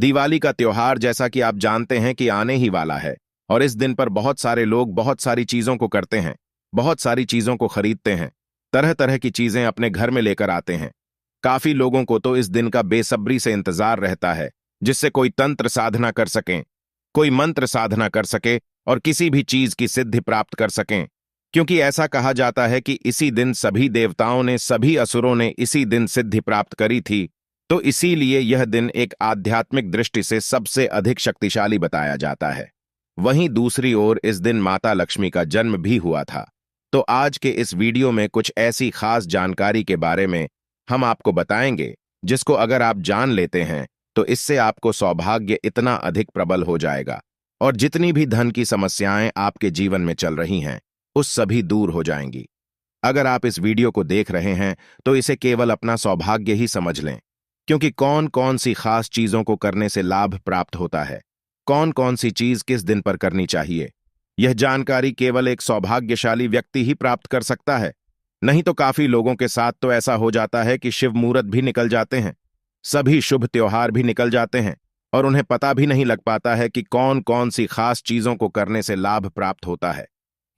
दिवाली का त्योहार जैसा कि आप जानते हैं कि आने ही वाला है और इस दिन पर बहुत सारे लोग बहुत सारी चीजों को करते हैं, बहुत सारी चीजों को खरीदते हैं, तरह तरह की चीजें अपने घर में लेकर आते हैं। काफी लोगों को तो इस दिन का बेसब्री से इंतजार रहता है, जिससे कोई तंत्र साधना कर सकें, कोई मंत्र साधना कर सके और किसी भी चीज की सिद्धि प्राप्त कर सकें, क्योंकि ऐसा कहा जाता है कि इसी दिन सभी देवताओं ने, सभी असुरों ने इसी दिन सिद्धि प्राप्त करी थी। तो इसीलिए यह दिन एक आध्यात्मिक दृष्टि से सबसे अधिक शक्तिशाली बताया जाता है। वहीं दूसरी ओर इस दिन माता लक्ष्मी का जन्म भी हुआ था। तो आज के इस वीडियो में कुछ ऐसी खास जानकारी के बारे में हम आपको बताएंगे, जिसको अगर आप जान लेते हैं तो इससे आपको सौभाग्य इतना अधिक प्रबल हो जाएगा और जितनी भी धन की समस्याएं आपके जीवन में चल रही हैं, उस सभी दूर हो जाएंगी। अगर आप इस वीडियो को देख रहे हैं तो इसे केवल अपना सौभाग्य ही समझ लें, क्योंकि कौन कौन सी खास चीजों को करने से लाभ प्राप्त होता है, कौन कौन सी चीज किस दिन पर करनी चाहिए, यह जानकारी केवल एक सौभाग्यशाली व्यक्ति ही प्राप्त कर सकता है। नहीं तो काफी लोगों के साथ तो ऐसा हो जाता है कि शिव मुहूर्त भी निकल जाते हैं, सभी शुभ त्योहार भी निकल जाते हैं और उन्हें पता भी नहीं लग पाता है कि कौन कौन सी खास चीजों को करने से लाभ प्राप्त होता है।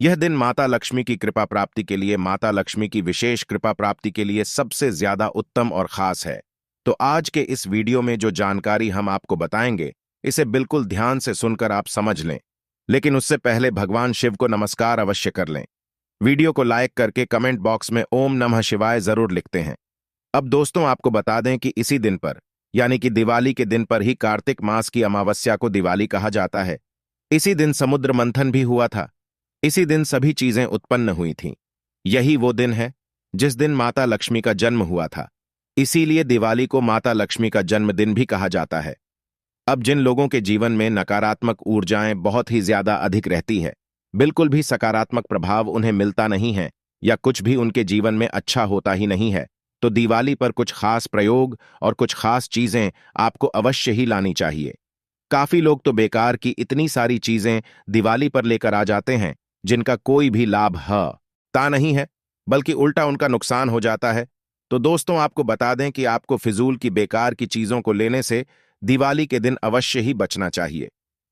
यह दिन माता लक्ष्मी की कृपा प्राप्ति के लिए, माता लक्ष्मी की विशेष कृपा प्राप्ति के लिए सबसे ज्यादा उत्तम और खास है। तो आज के इस वीडियो में जो जानकारी हम आपको बताएंगे, इसे बिल्कुल ध्यान से सुनकर आप समझ लें, लेकिन उससे पहले भगवान शिव को नमस्कार अवश्य कर लें। वीडियो को लाइक करके कमेंट बॉक्स में ओम नमः शिवाय जरूर लिखते हैं। अब दोस्तों, आपको बता दें कि इसी दिन पर, यानी कि दिवाली के दिन पर ही कार्तिक मास की अमावस्या को दिवाली कहा जाता है। इसी दिन समुद्र मंथन भी हुआ था, इसी दिन सभी चीजें उत्पन्न हुई थीं। यही वो दिन है जिस दिन माता लक्ष्मी का जन्म हुआ था, इसीलिए दिवाली को माता लक्ष्मी का जन्मदिन भी कहा जाता है। अब जिन लोगों के जीवन में नकारात्मक ऊर्जाएं बहुत ही ज्यादा अधिक रहती है, बिल्कुल भी सकारात्मक प्रभाव उन्हें मिलता नहीं है या कुछ भी उनके जीवन में अच्छा होता ही नहीं है, तो दिवाली पर कुछ खास प्रयोग और कुछ खास चीजें आपको अवश्य ही लानी चाहिए। काफी लोग तो बेकार की इतनी सारी चीजें दिवाली पर लेकर आ जाते हैं जिनका कोई भी लाभ ता नहीं है, बल्कि उल्टा उनका नुकसान हो जाता है। तो दोस्तों, आपको बता दें कि आपको फिजूल की बेकार की चीजों को लेने से दिवाली के दिन अवश्य ही बचना चाहिए।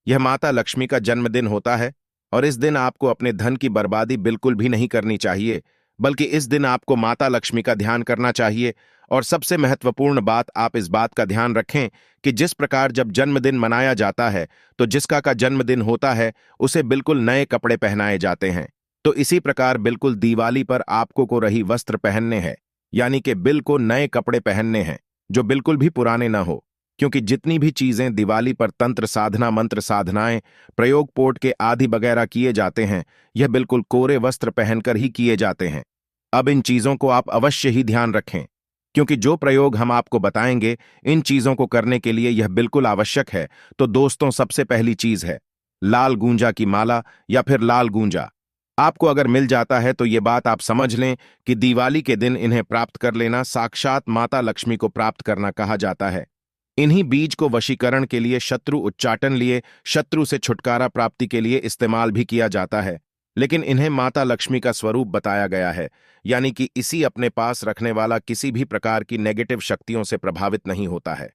यह माता लक्ष्मी का जन्मदिन होता है और इस दिन आपको अपने धन की बर्बादी बिल्कुल भी नहीं करनी चाहिए, बल्कि इस दिन आपको माता लक्ष्मी का ध्यान करना चाहिए। और सबसे महत्वपूर्ण बात, आप इस बात का ध्यान रखें कि जिस प्रकार जब जन्मदिन मनाया जाता है तो जिसका का जन्मदिन होता है उसे बिल्कुल नए कपड़े पहनाए जाते हैं। तो इसी प्रकार बिल्कुल दिवाली पर आपको को रही वस्त्र पहनने हैं, यानी कि बिल्कुल नए कपड़े पहनने हैं जो बिल्कुल भी पुराने ना हो, क्योंकि जितनी भी चीजें दिवाली पर तंत्र साधना, मंत्र साधनाएं, प्रयोग पोट के आदि वगैरह किए जाते हैं, यह बिल्कुल कोरे वस्त्र पहनकर ही किए जाते हैं। अब इन चीजों को आप अवश्य ही ध्यान रखें, क्योंकि जो प्रयोग हम आपको बताएंगे, इन चीजों को करने के लिए यह बिल्कुल आवश्यक है। तो दोस्तों, सबसे पहली चीज है लाल गूंजा की माला या फिर लाल गूंजा। आपको अगर मिल जाता है तो ये बात आप समझ लें कि दिवाली के दिन इन्हें प्राप्त कर लेना साक्षात माता लक्ष्मी को प्राप्त करना कहा जाता है। इन्हीं बीज को वशीकरण के लिए, शत्रु उच्चाटन लिए, शत्रु से छुटकारा प्राप्ति के लिए इस्तेमाल भी किया जाता है, लेकिन इन्हें माता लक्ष्मी का स्वरूप बताया गया है, यानी कि इसी अपने पास रखने वाला किसी भी प्रकार की नेगेटिव शक्तियों से प्रभावित नहीं होता है।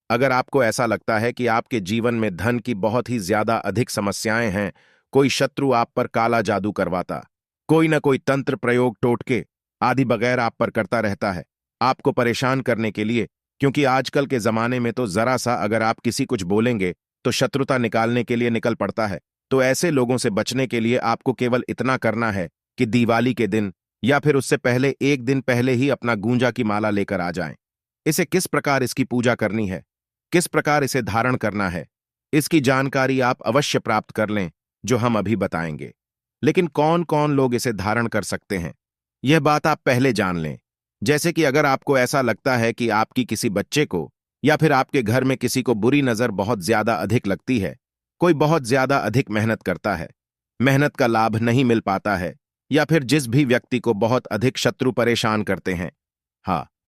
अगर आपको ऐसा लगता है कि आपके जीवन में धन की बहुत ही ज्यादा अधिक समस्याएं हैं, कोई शत्रु आप पर काला जादू करवाता, कोई न कोई तंत्र प्रयोग, टोटके आदि बगैर आप पर करता रहता है आपको परेशान करने के लिए, क्योंकि आजकल के जमाने में तो जरा सा अगर आप किसी कुछ बोलेंगे तो शत्रुता निकालने के लिए निकल पड़ता है। तो ऐसे लोगों से बचने के लिए आपको केवल इतना करना है कि दिवाली के दिन या फिर उससे पहले एक दिन पहले ही अपना गूंजा की माला लेकर आ जाएं। इसे किस प्रकार इसकी पूजा करनी है, किस प्रकार इसे धारण करना है, इसकी जानकारी आप अवश्य प्राप्त कर लें, जो हम अभी बताएंगे। लेकिन कौन कौन लोग इसे धारण कर सकते हैं, यह बात आप पहले जान लें। जैसे कि अगर आपको ऐसा लगता है कि आपकी किसी बच्चे को या फिर आपके घर में किसी को बुरी नजर बहुत ज्यादा अधिक लगती है, कोई बहुत ज्यादा अधिक मेहनत करता है, मेहनत का लाभ नहीं मिल पाता है, या फिर जिस भी व्यक्ति को बहुत अधिक शत्रु परेशान करते हैं,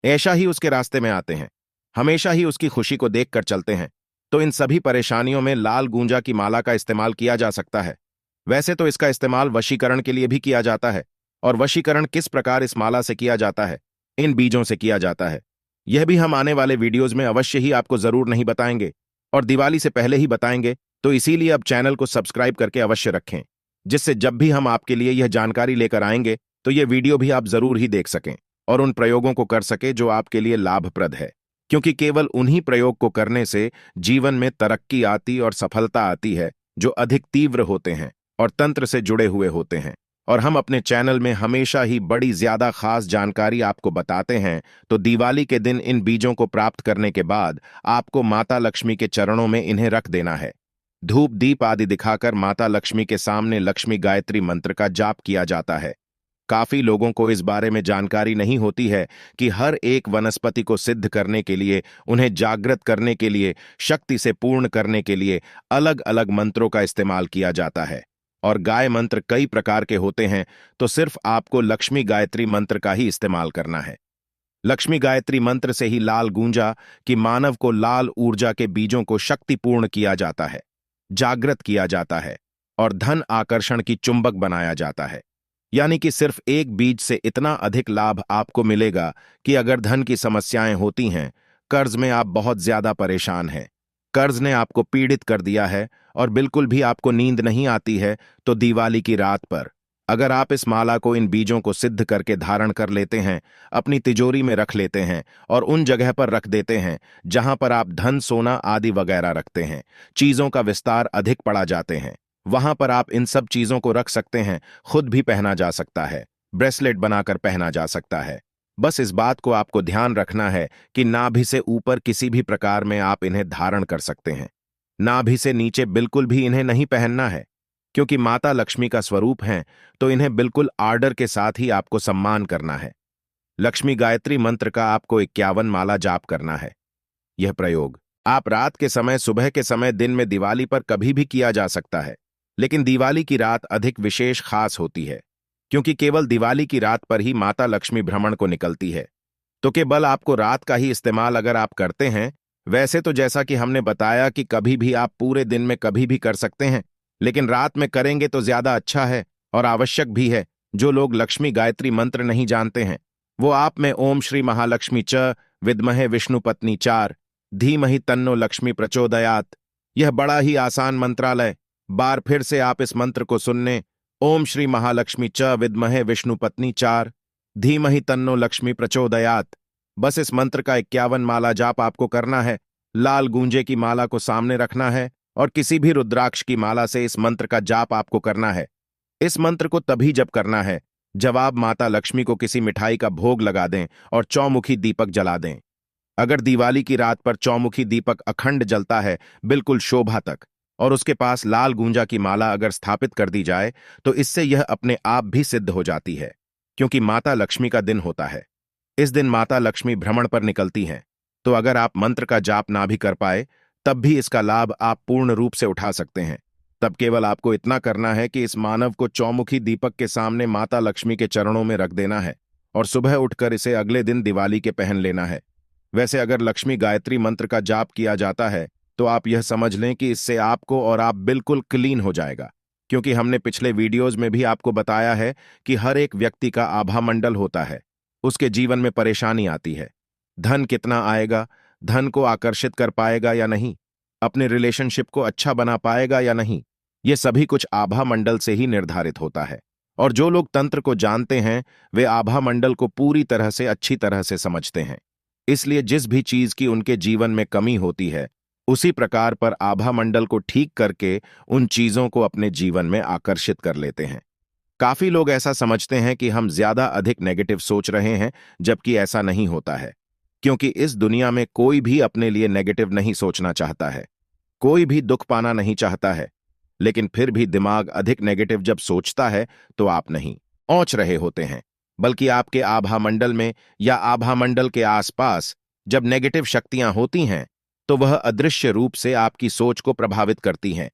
ऐसा ही उसके रास्ते में आते हैं, हमेशा ही उसकी खुशी को देखकर चलते हैं, तो इन सभी परेशानियों में लाल गूंजा की माला का इस्तेमाल किया जा सकता है। वैसे तो इसका इस्तेमाल वशीकरण के लिए भी किया जाता है, और वशीकरण किस प्रकार इस माला से किया जाता है, इन बीजों से किया जाता है, यह भी हम आने वाले वीडियोज में अवश्य ही आपको जरूर नहीं बताएंगे। और दिवाली से पहले ही बताएंगे, तो इसीलिए अब चैनल को सब्सक्राइब करके अवश्य रखें, जिससे जब भी हम आपके लिए यह जानकारी लेकर आएंगे तो ये वीडियो भी आप जरूर ही देख सकें और उन प्रयोगों को कर सके जो आपके लिए लाभप्रद है। क्योंकि केवल उन्हीं प्रयोग को करने से जीवन में तरक्की आती और सफलता आती है जो अधिक तीव्र होते हैं और तंत्र से जुड़े हुए होते हैं। और हम अपने चैनल में हमेशा ही बड़ी ज्यादा खास जानकारी आपको बताते हैं। तो दिवाली के दिन इन बीजों को प्राप्त करने के बाद आपको माता लक्ष्मी के चरणों में इन्हें रख देना है। धूप दीप आदि दिखाकर माता लक्ष्मी के सामने लक्ष्मी गायत्री मंत्र का जाप किया जाता है। काफी लोगों को इस बारे में जानकारी नहीं होती है कि हर एक वनस्पति को सिद्ध करने के लिए, उन्हें जागृत करने के लिए, शक्ति से पूर्ण करने के लिए अलग अलग मंत्रों का इस्तेमाल किया जाता है। और गाय मंत्र कई प्रकार के होते हैं, तो सिर्फ आपको लक्ष्मी गायत्री मंत्र का ही इस्तेमाल करना है। लक्ष्मी गायत्री मंत्र से ही लाल गूंजा कि मानव को लाल ऊर्जा के बीजों को शक्तिपूर्ण किया जाता है, जागृत किया जाता है और धन आकर्षण की चुंबक बनाया जाता है। यानी कि सिर्फ एक बीज से इतना अधिक लाभ आपको मिलेगा कि अगर धन की समस्याएं होती हैं, कर्ज में आप बहुत ज्यादा परेशान हैं, कर्ज ने आपको पीड़ित कर दिया है और बिल्कुल भी आपको नींद नहीं आती है, तो दिवाली की रात पर अगर आप इस माला को इन बीजों को सिद्ध करके धारण कर लेते हैं, अपनी तिजोरी में रख लेते हैं और उन जगह पर रख देते हैं जहां पर आप धन सोना आदि वगैरह रखते हैं, चीजों का विस्तार अधिक पड़ा जाते हैं, वहां पर आप इन सब चीजों को रख सकते हैं। खुद भी पहना जा सकता है, ब्रेसलेट बनाकर पहना जा सकता है। बस इस बात को आपको ध्यान रखना है कि नाभि से ऊपर किसी भी प्रकार में आप इन्हें धारण कर सकते हैं, नाभि से नीचे बिल्कुल भी इन्हें नहीं पहनना है। क्योंकि माता लक्ष्मी का स्वरूप हैं, तो इन्हें बिल्कुल आर्डर के साथ ही आपको सम्मान करना है। लक्ष्मी गायत्री मंत्र का आपको 51 माला जाप करना है। यह प्रयोग आप रात के समय, सुबह के समय, दिन में दिवाली पर कभी भी किया जा सकता है, लेकिन दिवाली की रात अधिक विशेष खास होती है, क्योंकि केवल दिवाली की रात पर ही माता लक्ष्मी भ्रमण को निकलती है। तो केवल आपको रात का ही इस्तेमाल अगर आप करते हैं, वैसे तो जैसा कि हमने बताया कि कभी भी आप पूरे दिन में कभी भी कर सकते हैं, लेकिन रात में करेंगे तो ज्यादा अच्छा है और आवश्यक भी है। जो लोग लक्ष्मी गायत्री मंत्र नहीं जानते हैं, वो आप में ओम श्री महालक्ष्मी च विद्महे विष्णुपत्नी चार धीमहि तन्नो लक्ष्मी प्रचोदयात, यह बड़ा ही आसान मंत्रालय। बार फिर से आप इस मंत्र को सुनने, ओम श्री महालक्ष्मी च विद्महे विष्णुपत्नी चार धीमहि तन्नो लक्ष्मी प्रचोदयात। बस इस मंत्र का 51 माला जाप आपको करना है। लाल गूंजे की माला को सामने रखना है और किसी भी रुद्राक्ष की माला से इस मंत्र का जाप आपको करना है। इस मंत्र को तभी जप करना है जब आप माता लक्ष्मी को किसी मिठाई का भोग लगा दें और चौमुखी दीपक जला दें। अगर दिवाली की रात पर चौमुखी दीपक अखंड जलता है, बिल्कुल शोभा तक, और उसके पास लाल गूंजा की माला अगर स्थापित कर दी जाए, तो इससे यह अपने आप भी सिद्ध हो जाती है, क्योंकि माता लक्ष्मी का दिन होता है। इस दिन माता लक्ष्मी भ्रमण पर निकलती हैं, तो अगर आप मंत्र का जाप ना भी कर पाए, तब भी इसका लाभ आप पूर्ण रूप से उठा सकते हैं। तब केवल आपको इतना करना है कि इस मानव को चौमुखी दीपक के सामने माता लक्ष्मी के चरणों में रख देना है और सुबह उठकर इसे अगले दिन दिवाली के पहन लेना है। वैसे अगर लक्ष्मी गायत्री मंत्र का जाप किया जाता है, तो आप यह समझ लें कि इससे आपको और आप बिल्कुल क्लीन हो जाएगा, क्योंकि हमने पिछले वीडियोज में भी आपको बताया है कि हर एक व्यक्ति का आभा मंडल होता है, उसके जीवन में परेशानी आती है। धन कितना आएगा, धन को आकर्षित कर पाएगा या नहीं, अपने रिलेशनशिप को अच्छा बना पाएगा या नहीं, ये सभी कुछ आभा मंडल से ही निर्धारित होता है। और जो लोग तंत्र को जानते हैं, वे आभा मंडल को पूरी तरह से अच्छी तरह से समझते हैं। इसलिए जिस भी चीज की उनके जीवन में कमी होती है, उसी प्रकार पर आभा मंडल को ठीक करके उन चीजों को अपने जीवन में आकर्षित कर लेते हैं। काफी लोग ऐसा समझते हैं कि हम ज्यादा अधिक नेगेटिव सोच रहे हैं, जबकि ऐसा नहीं होता है, क्योंकि इस दुनिया में कोई भी अपने लिए नेगेटिव नहीं सोचना चाहता है, कोई भी दुख पाना नहीं चाहता है। लेकिन फिर भी दिमाग अधिक नेगेटिव जब सोचता है, तो आप नहीं औंच रहे होते हैं, बल्कि आपके आभा मंडल में या आभा मंडल के आसपास जब नेगेटिव शक्तियां होती हैं, तो वह अदृश्य रूप से आपकी सोच को प्रभावित करती हैं।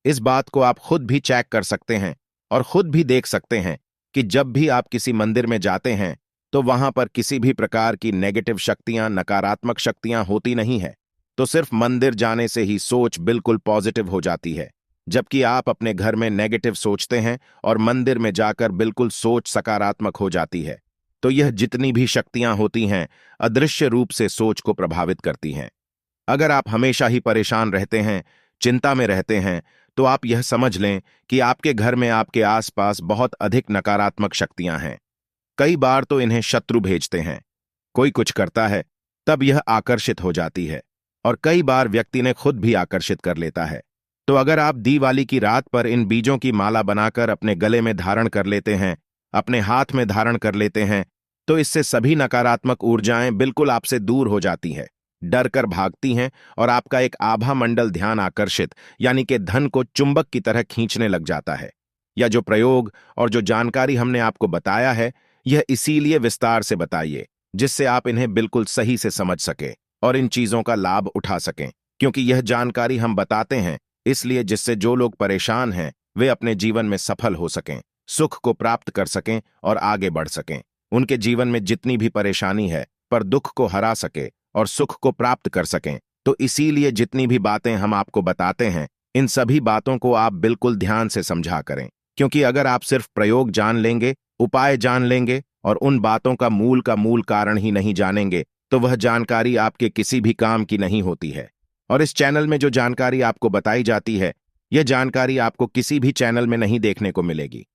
इस बात को आप खुद भी चेक कर सकते हैं और खुद भी देख सकते हैं कि जब भी आप किसी मंदिर में जाते हैं, तो वहां पर किसी भी प्रकार की नेगेटिव शक्तियां, नकारात्मक शक्तियां होती नहीं है। तो सिर्फ मंदिर जाने से ही सोच बिल्कुल पॉजिटिव हो जाती है, जबकि आप अपने घर में नेगेटिव सोचते हैं और मंदिर में जाकर बिल्कुल सोच सकारात्मक हो जाती है। तो यह जितनी भी शक्तियां होती हैं, अदृश्य रूप से सोच को प्रभावित करती हैं। अगर आप हमेशा ही परेशान रहते हैं, चिंता में रहते हैं, तो आप यह समझ लें कि आपके घर में आपके आसपास बहुत अधिक नकारात्मक शक्तियां हैं। कई बार तो इन्हें शत्रु भेजते हैं। कोई कुछ करता है, तब यह आकर्षित हो जाती है, और कई बार व्यक्ति ने खुद भी आकर्षित कर लेता है। तो अगर आप दिवाली की रात पर इन बीजों की माला बनाकर अपने गले में धारण कर लेते हैं, अपने हाथ में धारण कर लेते हैं, तो इससे सभी नकारात्मक ऊर्जाएं बिल्कुल आपसे दूर हो जाती हैं, डर कर भागती हैं, और आपका एक आभा मंडल ध्यान आकर्षित यानी कि धन को चुंबक की तरह खींचने लग जाता है। यह जो प्रयोग और जो जानकारी हमने आपको बताया है, यह इसीलिए विस्तार से बताइए जिससे आप इन्हें बिल्कुल सही से समझ सकें और इन चीजों का लाभ उठा सकें, क्योंकि यह जानकारी हम बताते हैं इसलिए जिससे जो लोग परेशान हैं वे अपने जीवन में सफल हो सकें, सुख को प्राप्त कर सकें और आगे बढ़ सकें। उनके जीवन में जितनी भी परेशानी है पर दुख को हरा सके और सुख को प्राप्त कर सकें। तो इसीलिए जितनी भी बातें हम आपको बताते हैं, इन सभी बातों को आप बिल्कुल ध्यान से समझा करें, क्योंकि अगर आप सिर्फ प्रयोग जान लेंगे, उपाय जान लेंगे और उन बातों का मूल कारण ही नहीं जानेंगे, तो वह जानकारी आपके किसी भी काम की नहीं होती है। और इस चैनल में जो जानकारी आपको बताई जाती है, यह जानकारी आपको किसी भी चैनल में नहीं देखने को मिलेगी।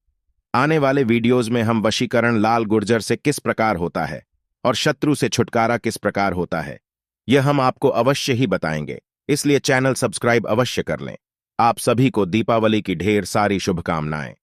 आने वाले वीडियोज में हम वशीकरण लाल गुर्जर से किस प्रकार होता है और शत्रु से छुटकारा किस प्रकार होता है, यह हम आपको अवश्य ही बताएंगे। इसलिए चैनल सब्सक्राइब अवश्य कर लें। आप सभी को दीपावली की ढेर सारी शुभकामनाएं।